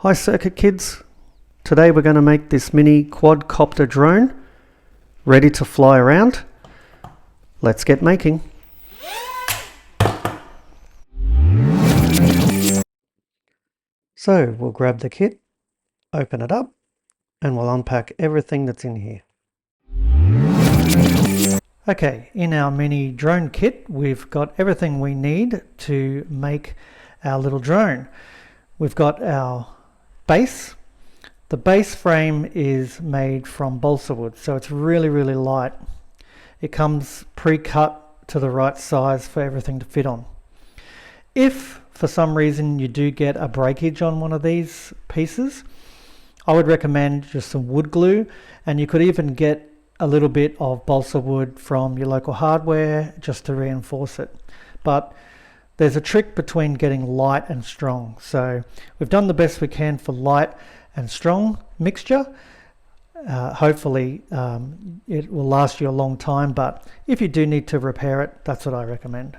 Hi circuit kids, today we're going to make this mini quadcopter drone ready to fly around. Let's get making. So we'll grab the kit, open it up, and we'll unpack everything that's in here. Okay, in our mini drone kit we've got everything we need to make our little drone. We've got our base. The base frame is made from balsa wood, so it's really light. It comes pre-cut to the right size for everything to fit on. If for some reason you do get a breakage on one of these pieces, I would recommend just some wood glue, and you could even get a little bit of balsa wood from your local hardware just to reinforce it. But there's a trick between getting light and strong. So we've done the best we can for light and strong mixture. Hopefully it will last you a long time, but if you do need to repair it, that's what I recommend.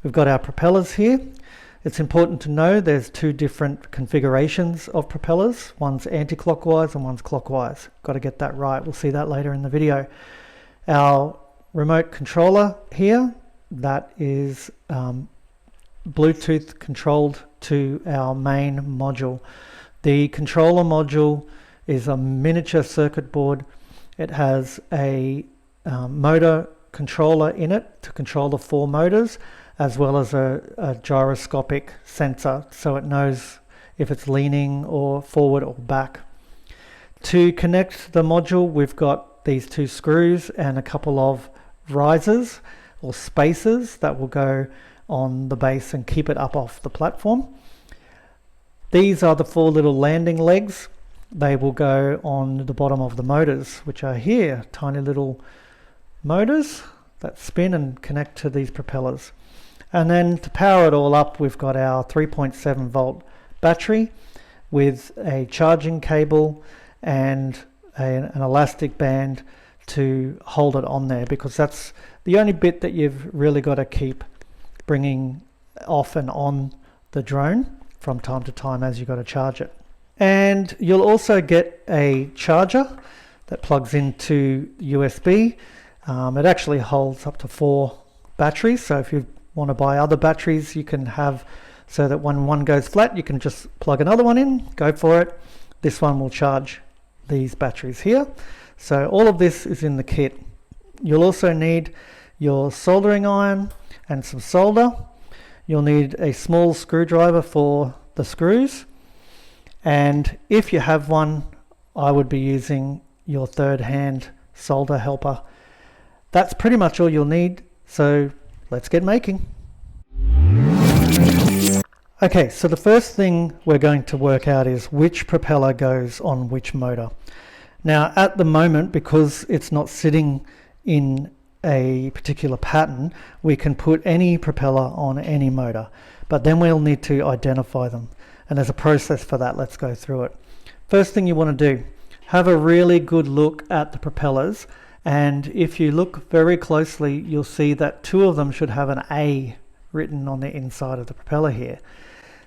We've got our propellers here. It's important to know there's two different configurations of propellers. One's anti-clockwise and one's clockwise. Got to get that right. We'll see that later in the video. Our remote controller here, that is Bluetooth controlled to our main module. The controller module is a miniature circuit board. It has a motor controller in it to control the 4 motors, as well as a gyroscopic sensor, so it knows if it's leaning or forward or back. To connect the module, we've got these 2 screws and a couple of risers or spacers that will go on the base and keep it up off the platform. These are the 4 little landing legs. They will go on the bottom of the motors, which are here, tiny little motors that spin and connect to these propellers. And then to power it all up, we've got our 3.7 volt battery with a charging cable and an elastic band to hold it on there, because that's the only bit that you've really got to keep bringing off and on the drone from time to time as you've got to charge it. And you'll also get a charger that plugs into USB. It actually holds up to 4 batteries, so if you want to buy other batteries, you can have so that when one goes flat you can just plug another one in, go for it. This one will charge these batteries here. So all of this is in the kit. You'll also need your soldering iron and some solder. You'll need a small screwdriver for the screws, and if you have one, I would be using your third hand solder helper. That's pretty much all you'll need, so let's get making. Okay, so the first thing we're going to work out is which propeller goes on which motor. Now at the moment, because it's not sitting in a particular pattern, we can put any propeller on any motor, but then we'll need to identify them, and there's a process for that. Let's go through it. First thing you want to do, have a really good look at the propellers, and if you look very closely you'll see that 2 of them should have an A written on the inside of the propeller here.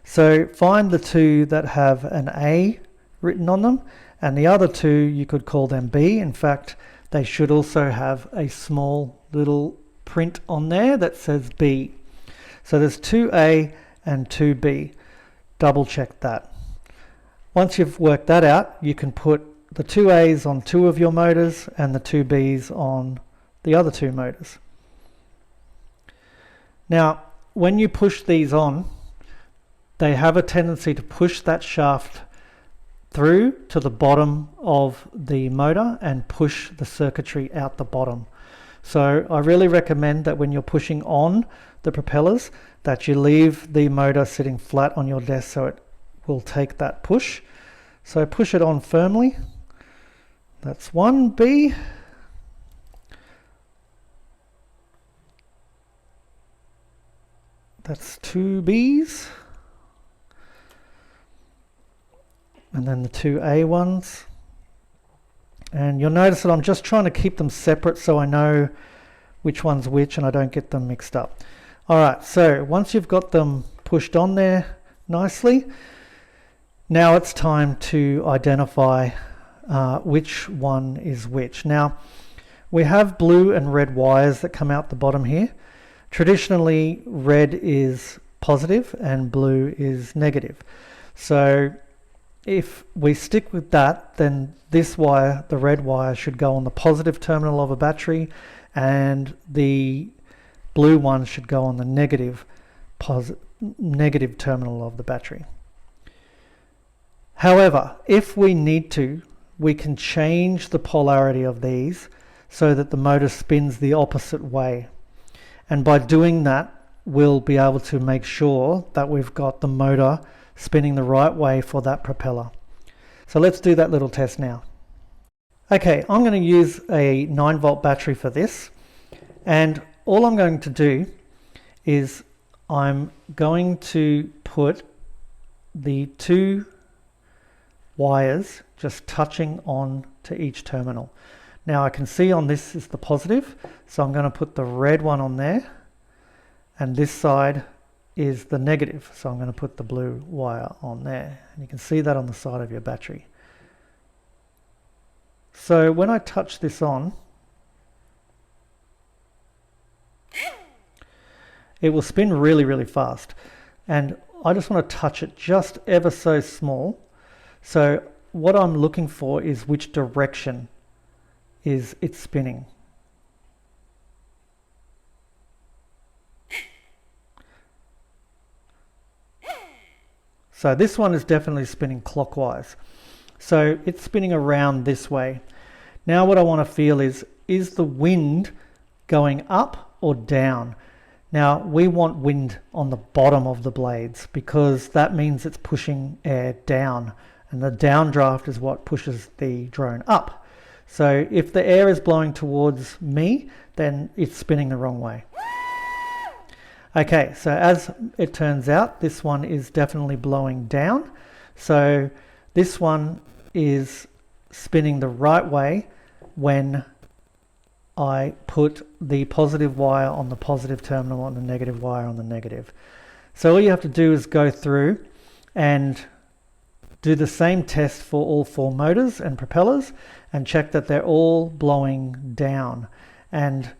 So find the 2 that have an A written on them, and the other 2 you could call them B. In fact, they should also have a small little print on there that says B. So there's 2A and 2B. Double check that. Once you've worked that out, you can put the 2A's on 2 of your motors and the 2B's on the other 2 motors. Now, when you push these on, they have a tendency to push that shaft through to the bottom of the motor and push the circuitry out the bottom. So I really recommend that when you're pushing on the propellers, that you leave the motor sitting flat on your desk so it will take that push. So push it on firmly. That's 1B. That's 2B's. And then the 2A ones. And you'll notice that I'm just trying to keep them separate so I know which one's which and I don't get them mixed up. Alright, so once you've got them pushed on there nicely, Now it's time to identify which one is which. Now we have blue and red wires that come out the bottom here. Traditionally red is positive and blue is negative. So if we stick with that, then this wire, the red wire, should go on the positive terminal of a battery, and the blue one should go on the negative terminal of the battery. However, if we need to, we can change the polarity of these so that the motor spins the opposite way. And by doing that, we'll be able to make sure that we've got the motor spinning the right way for that propeller. So let's do that little test now. Okay, I'm going to use a 9-volt battery for this, and all I'm going to do is I'm going to put the 2 wires just touching on to each terminal. Now I can see on this is the positive, so I'm going to put the red one on there, and this side is the negative, so I'm going to put the blue wire on there, and you can see that on the side of your battery. So when I touch this on, it will spin really, really fast, and I just want to touch it just ever so small. So what I'm looking for is which direction is it spinning. So this one is definitely spinning clockwise. So it's spinning around this way. Now what I want to feel is the wind going up or down? Now we want wind on the bottom of the blades because that means it's pushing air down, and the downdraft is what pushes the drone up. So if the air is blowing towards me, then it's spinning the wrong way. Okay, so as it turns out, this one is definitely blowing down. So this one is spinning the right way when I put the positive wire on the positive terminal and the negative wire on the negative. So all you have to do is go through and do the same test for all 4 motors and propellers and check that they're all blowing down. And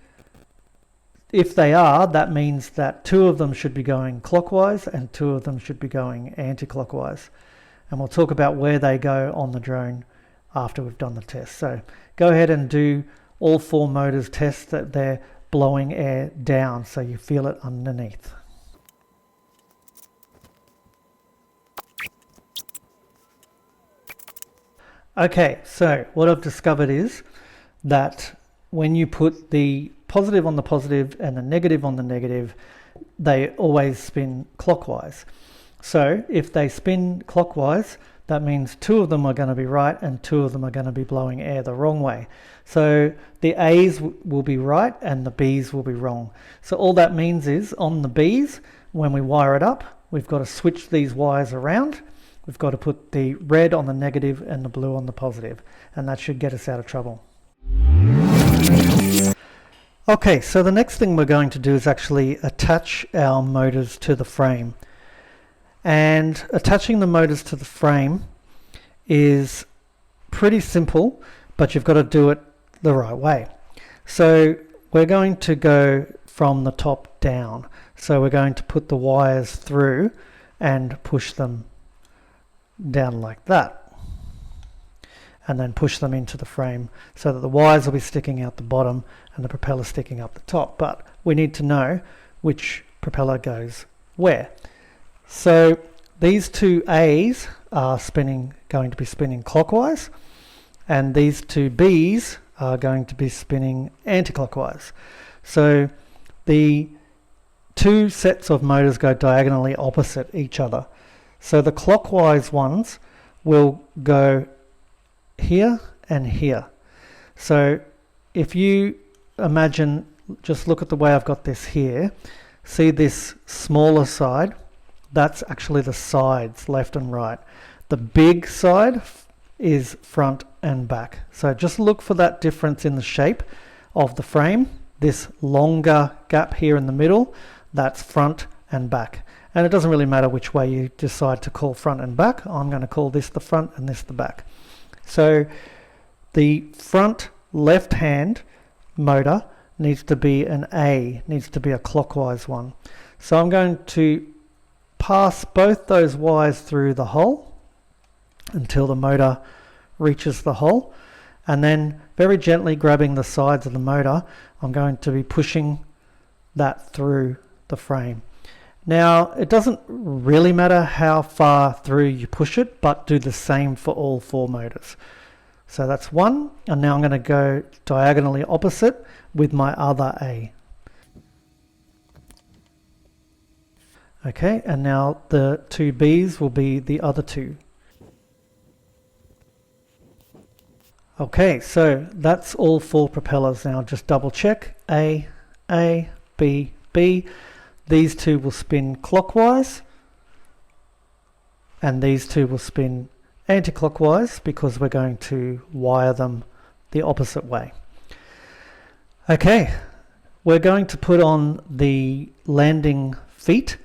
if they are, that means that 2 of them should be going clockwise and 2 of them should be going anti-clockwise. And we'll talk about where they go on the drone after we've done the test. So go ahead and do all 4 motors, test that they're blowing air down so you feel it underneath. Okay, so what I've discovered is that when you put the positive on the positive and the negative on the negative, they always spin clockwise. So if they spin clockwise, that means 2 of them are going to be right and 2 of them are going to be blowing air the wrong way. So the A's will be right and the B's will be wrong. So all that means is on the B's, when we wire it up, we've got to switch these wires around. We've got to put the red on the negative and the blue on the positive, and that should get us out of trouble. Okay, so the next thing we're going to do is actually attach our motors to the frame. And attaching the motors to the frame is pretty simple, but you've got to do it the right way. So we're going to go from the top down. So we're going to put the wires through and push them down like that, and then push them into the frame so that the wires will be sticking out the bottom and the propeller sticking up the top. But we need to know which propeller goes where. So these 2 A's are going to be spinning clockwise, and these 2 B's are going to be spinning anti-clockwise. So the 2 sets of motors go diagonally opposite each other. So the clockwise ones will go here and here. So if you imagine, just look at the way I've got this here, see this smaller side, that's actually the sides, left and right. The big side is front and back. So just look for that difference in the shape of the frame. This longer gap here in the middle, that's front and back. And it doesn't really matter which way you decide to call front and back. I'm going to call this the front and this the back. So the front left hand motor needs to be an A, needs to be a clockwise one. So I'm going to pass both those wires through the hole until the motor reaches the hole, and then very gently grabbing the sides of the motor, I'm going to be pushing that through the frame. Now, it doesn't really matter how far through you push it, but do the same for all 4 motors. So that's one, and now I'm going to go diagonally opposite with my other A. Okay, and now the 2 B's will be the other 2. Okay, so that's all 4 propellers. Now just double check. A, B, B. These 2 will spin clockwise, and these 2 will spin anti-clockwise because we're going to wire them the opposite way. Okay, we're going to put on the landing feet,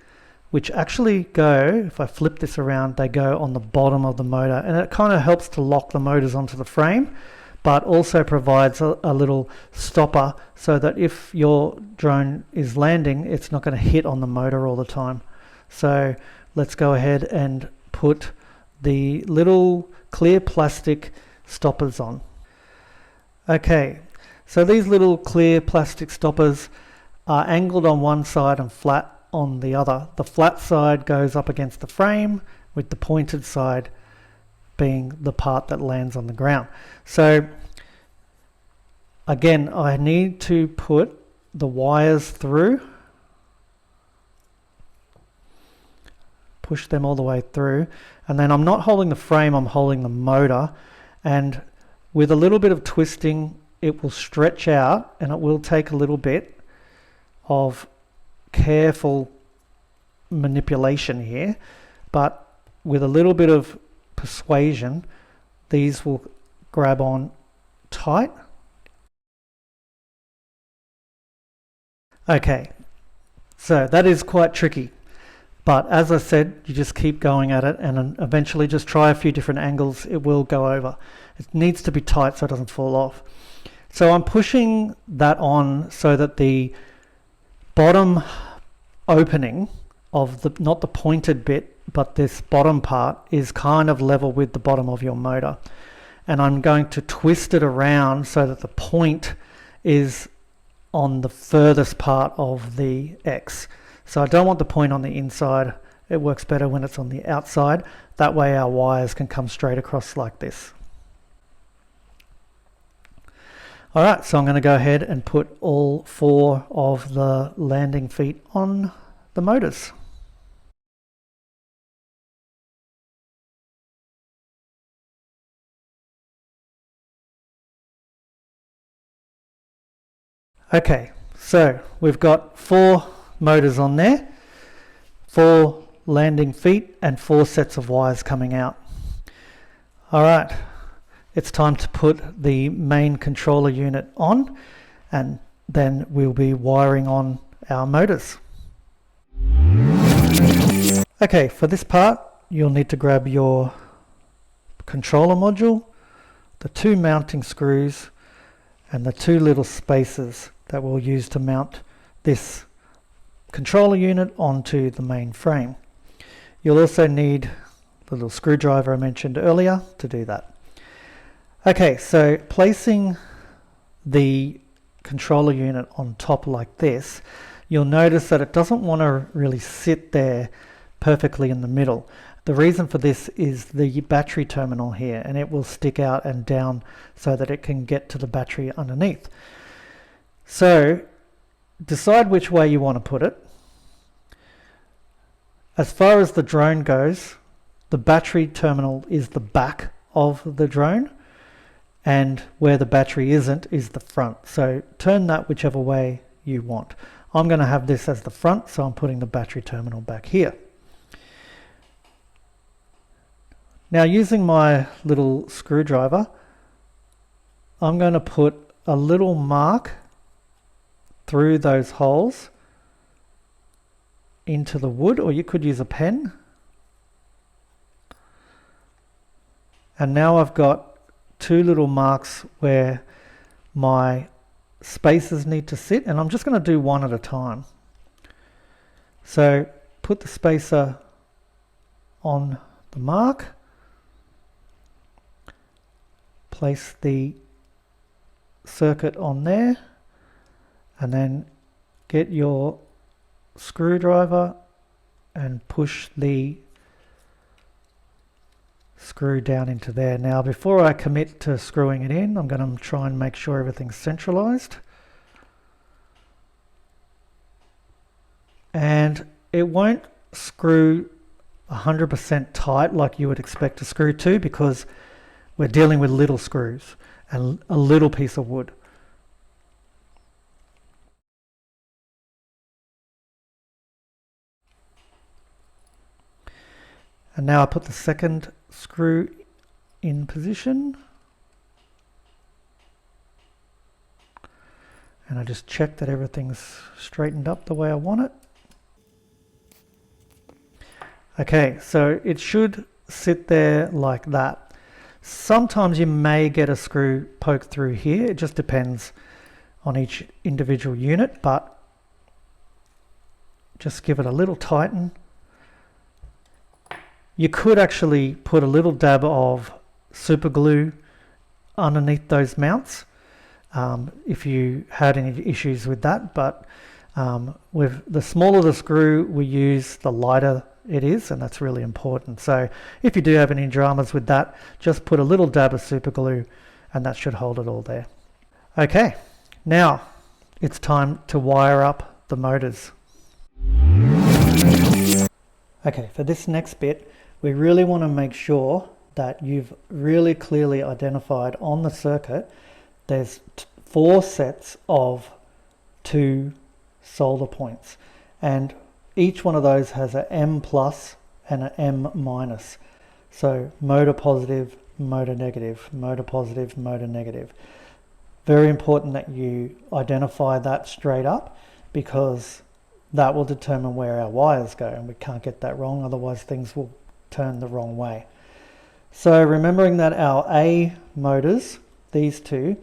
which actually go, if I flip this around, they go on the bottom of the motor, and it kind of helps to lock the motors onto the frame, but also provides a little stopper so that if your drone is landing, it's not going to hit on the motor all the time. So let's go ahead and put the little clear plastic stoppers on. Okay, so these little clear plastic stoppers are angled on one side and flat on the other. The flat side goes up against the frame, with the pointed side being the part that lands on the ground. So again, I need to put the wires through, push them all the way through, and then I'm not holding the frame, I'm holding the motor, and with a little bit of twisting it will stretch out, and it will take a little bit of careful manipulation here, but with a little bit of persuasion these will grab on tight. Okay, so that is quite tricky, but as I said, you just keep going at it and eventually just try a few different angles, it will go over. It needs to be tight so it doesn't fall off. So I'm pushing that on so that the bottom opening of the, not the pointed bit, but this bottom part is kind of level with the bottom of your motor. And I'm going to twist it around so that the point is on the furthest part of the X. So I don't want the point on the inside. It works better when it's on the outside. That way our wires can come straight across like this. Alright, so I'm going to go ahead and put all 4 of the landing feet on the motors. Okay, so we've got 4 motors on there, 4 landing feet and 4 sets of wires coming out. Alright, it's time to put the main controller unit on, and then we'll be wiring on our motors. Okay, for this part you'll need to grab your controller module, the 2 mounting screws and the 2 little spacers that we'll use to mount this controller unit onto the main frame. You'll also need the little screwdriver I mentioned earlier to do that. Okay, so placing the controller unit on top like this, you'll notice that it doesn't want to really sit there perfectly in the middle. The reason for this is the battery terminal here, and it will stick out and down so that it can get to the battery underneath. So decide which way you want to put it. As far as the drone goes, the battery terminal is the back of the drone, and where the battery isn't is the front. So turn that whichever way you want. I'm going to have this as the front, so I'm putting the battery terminal back here. Now, using my little screwdriver, I'm going to put a little mark through those holes into the wood, or you could use a pen. And now I've got two little marks where my spacers need to sit, and I'm just going to do one at a time. So put the spacer on the mark, place the circuit on there, and then get your screwdriver and push the screw down into there. Now before I commit to screwing it in, I'm going to try and make sure everything's centralized. And it won't screw 100% tight like you would expect a screw to, because we're dealing with little screws and a little piece of wood. And now I put the second screw in position. And I just check that everything's straightened up the way I want it. Okay, so it should sit there like that. Sometimes you may get a screw poked through here. It just depends on each individual unit, but just give it a little tighten. You could actually put a little dab of super glue underneath those mounts if you had any issues with that, but with the smaller the screw we use, the lighter it is, and that's really important. So if you do have any dramas with that, just put a little dab of super glue and that should hold it all there. Okay, now it's time to wire up the motors. Okay, for this next bit, we really want to make sure that you've really clearly identified on the circuit there's 4 sets of 2 solder points, and each one of those has an M plus and an M minus. So motor positive, motor negative, motor positive, motor negative. Very important that you identify that straight up, because that will determine where our wires go, and we can't get that wrong, otherwise things will turn the wrong way. So remembering that our A motors, these two,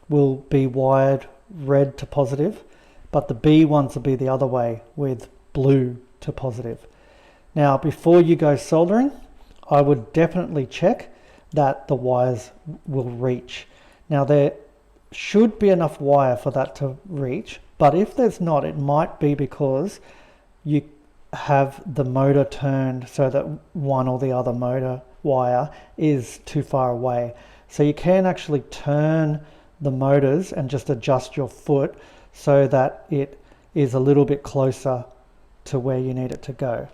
will be wired red to positive, but the B ones will be the other way with blue to positive. Now before you go soldering, I would definitely check that the wires will reach. Now there should be enough wire for that to reach, but if there's not, it might be because you have the motor turned so that one or the other motor wire is too far away. So you can actually turn the motors and just adjust your foot so that it is a little bit closer to where you need it to go.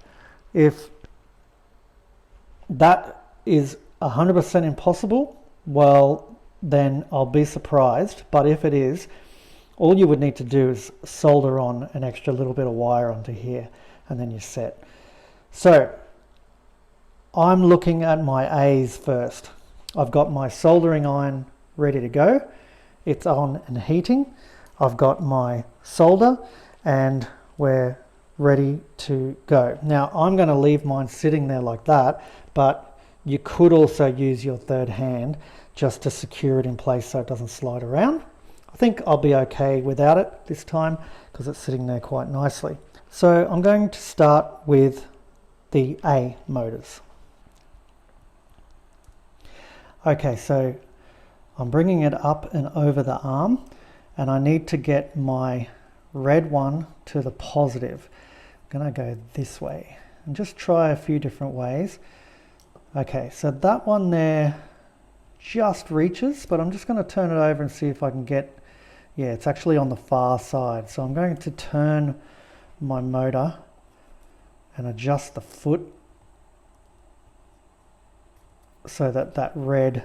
If that is 100% impossible, well, then I'll be surprised. But if it is, all you would need to do is solder on an extra little bit of wire onto here, and then you're set. So I'm looking at my A's first. I've got my soldering iron ready to go. It's on and heating. I've got my solder and we're ready to go. Now I'm going to leave mine sitting there like that, but you could also use your third hand just to secure it in place so it doesn't slide around. I think I'll be okay without it this time because it's sitting there quite nicely. So I'm going to start with the A motors. Okay, so I'm bringing it up and over the arm, and I need to get my red one to the positive. I'm going to go this way and just try a few different ways. Okay, so that one there just reaches, but I'm just going to turn it over and see if I can get, yeah, it's actually on the far side. So I'm going to turn my motor and adjust the foot so that that red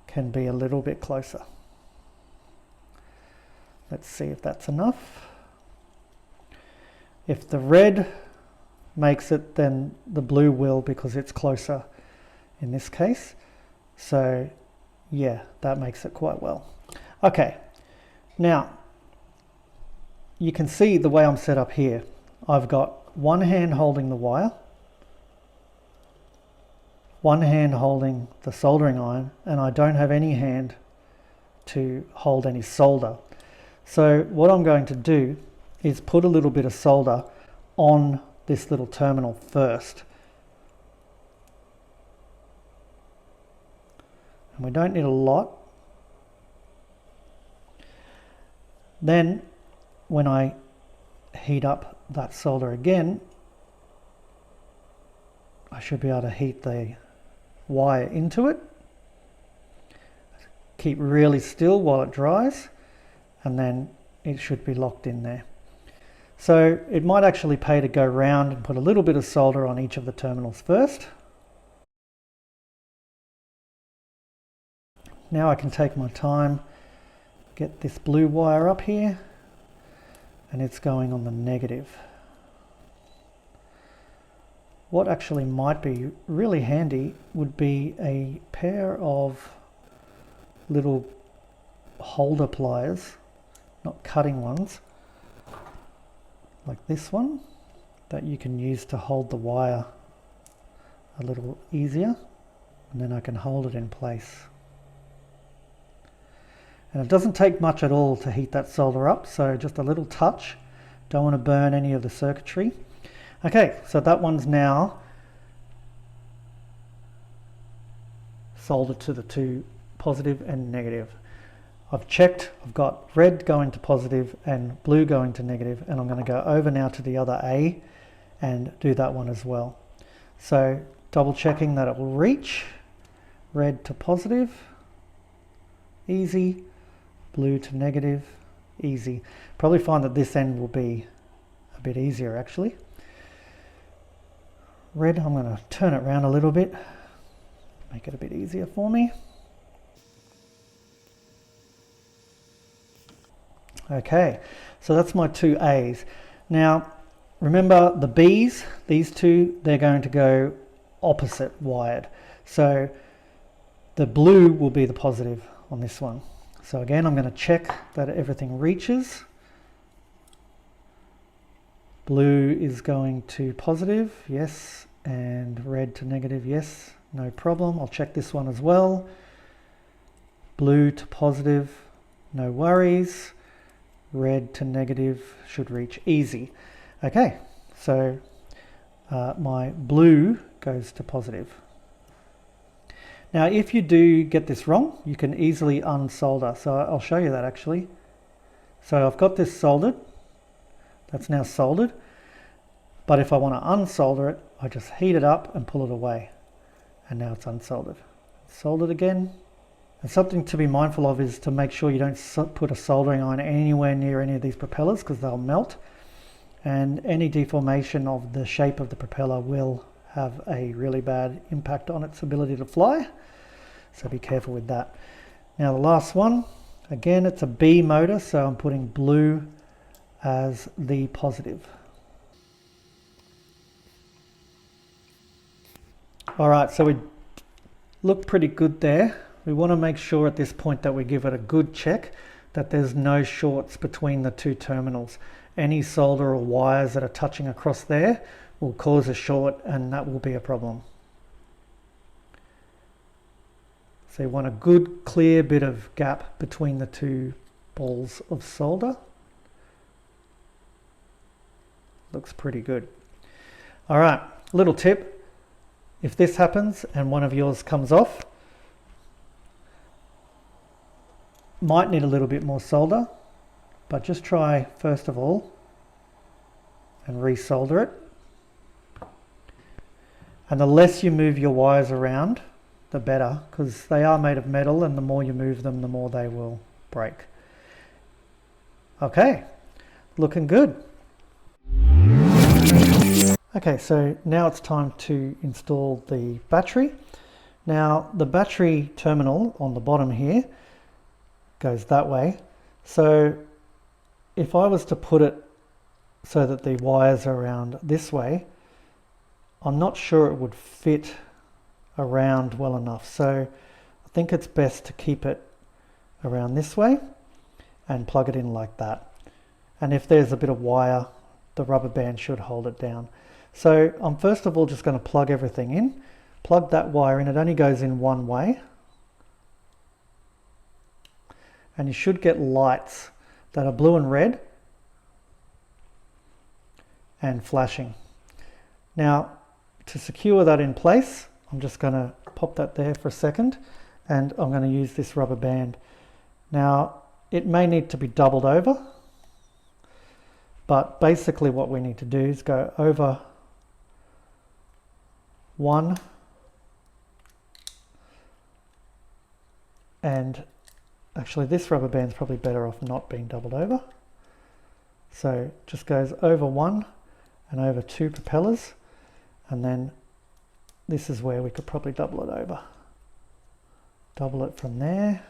can be a little bit closer. Let's see if that's enough. If the red makes it, then the blue will, because it's closer in this case. So Yeah, that makes it quite well. Okay, now you can see the way I'm set up here. I've got one hand holding the wire, one hand holding the soldering iron, and I don't have any hand to hold any solder. So what I'm going to do is put a little bit of solder on this little terminal first. And we don't need a lot. Then when I heat up that solder again, I should be able to heat the wire into it. Keep really still while it dries, and then it should be locked in there. So it might actually pay to go round and put a little bit of solder on each of the terminals first. Now I can take my time, get this blue wire up here, and it's going on the negative. What actually might be really handy would be a pair of little holder pliers, not cutting ones, like this one, that you can use to hold the wire a little easier, and then I can hold it in place. And it doesn't take much at all to heat that solder up, so just a little touch. Don't want to burn any of the circuitry. Okay, so that one's now soldered to the two positive and negative. I've checked, I've got red going to positive and blue going to negative, and I'm going to go over now to the other A and do that one as well. So double checking that it will reach. Red to positive, easy. Blue to negative, easy. Probably find that this end will be a bit easier actually. Red, I'm going to turn it around a little bit, make it a bit easier for me. Okay, so that's my two A's. Now remember the B's, these two, they're going to go opposite wired. So the blue will be the positive on this one. So again, I'm going to check that everything reaches. Blue is going to positive, yes, and red to negative, yes, no problem. I'll check this one as well. Blue to positive, no worries. Red to negative should reach easy. Okay, so my blue goes to positive. Now if you do get this wrong, you can easily unsolder. So I'll show you that actually. So I've got this soldered. That's now soldered. But if I want to unsolder it, I just heat it up and pull it away. And now it's unsoldered. Soldered again. And something to be mindful of is to make sure you don't put a soldering iron anywhere near any of these propellers because they'll melt. And any deformation of the shape of the propeller will have a really bad impact on its ability to fly. So be careful with that. Now the last one, again it's a B motor, so I'm putting blue as the positive. Alright, so we look pretty good there. We want to make sure at this point that we give it a good check that there's no shorts between the two terminals. Any solder or wires that are touching across there will cause a short, and that will be a problem. So you want a good clear bit of gap between the two balls of solder. Looks pretty good. All right, little tip. If this happens and one of yours comes off, might need a little bit more solder, but just try first of all and resolder it. And the less you move your wires around, the better, because they are made of metal, and the more you move them, the more they will break. Okay, looking good. Okay, so now it's time to install the battery. Now the battery terminal on the bottom here goes that way. So if I was to put it so that the wires are around this way, I'm not sure it would fit around well enough. So I think it's best to keep it around this way and plug it in like that. And if there's a bit of wire, the rubber band should hold it down. So I'm first of all just going to plug everything in. Plug that wire in. It only goes in one way. And you should get lights that are blue and red and flashing. Now, to secure that in place, I'm just going to pop that there for a second, and I'm going to use this rubber band. Now, it may need to be doubled over, but basically what we need to do is go over one and actually this rubber band's probably better off not being doubled over. So it just goes over one and over two propellers, and then this is where we could probably double it over. Double it from there,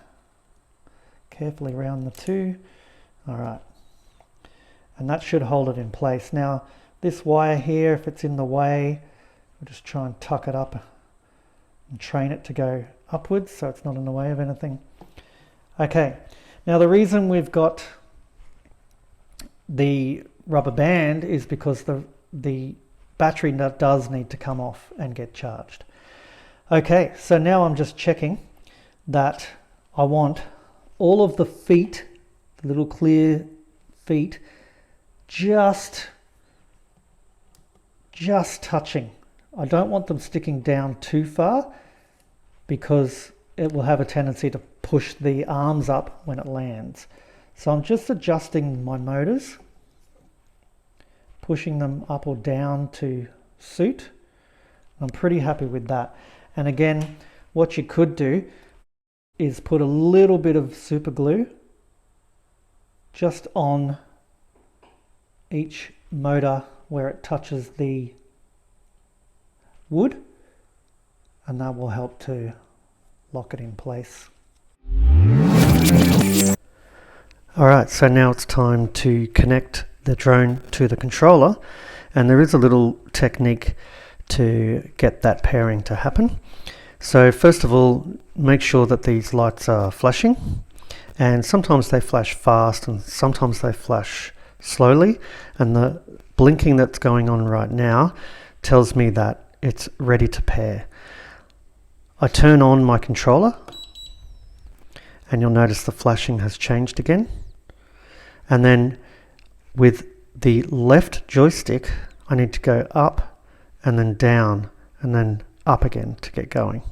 carefully round the two. All right, and that should hold it in place. Now this wire here, if it's in the way, we'll just try and tuck it up and train it to go upwards so it's not in the way of anything. Okay, now the reason we've got the rubber band is because the battery does need to come off and get charged. Okay, so now I'm just checking that I want all of the feet, the little clear feet, just touching. I don't want them sticking down too far because it will have a tendency to push the arms up when it lands. So I'm just adjusting my motors, pushing them up or down to suit. I'm pretty happy with that. And again, what you could do is put a little bit of super glue just on each motor where it touches the wood, and that will help to lock it in place. Alright, so now it's time to connect the drone to the controller, and there is a little technique to get that pairing to happen. So first of all, make sure that these lights are flashing, and sometimes they flash fast and sometimes they flash slowly, and the blinking that's going on right now tells me that it's ready to pair. I turn on my controller and you'll notice the flashing has changed again, and then with the left joystick I need to go up and then down and then up again to get going.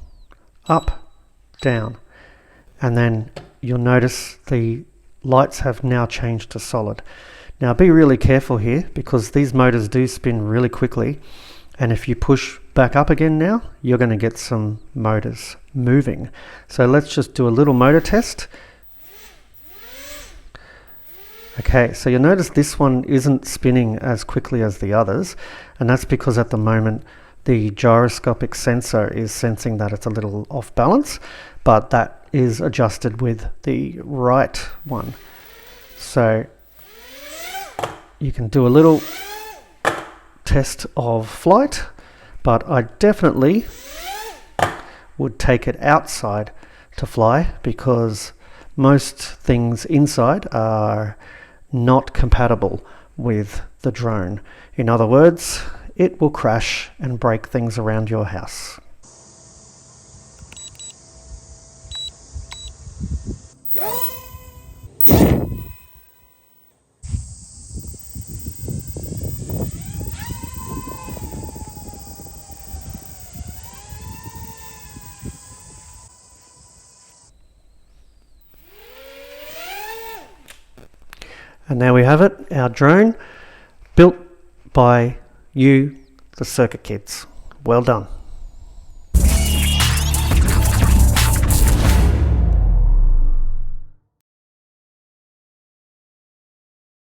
Up, down, and then you'll notice the lights have now changed to solid. Now be really careful here because these motors do spin really quickly, and if you push back up again now, you're going to get some motors moving. So let's just do a little motor test. Okay, so you'll notice this one isn't spinning as quickly as the others, and that's because at the moment the gyroscopic sensor is sensing that it's a little off balance, but that is adjusted with the right one. So you can do a little test of flight, but I definitely would take it outside to fly because most things inside are not compatible with the drone. In other words, it will crash and break things around your house. And there we have it, our drone, built by you, the circuit kids. Well done.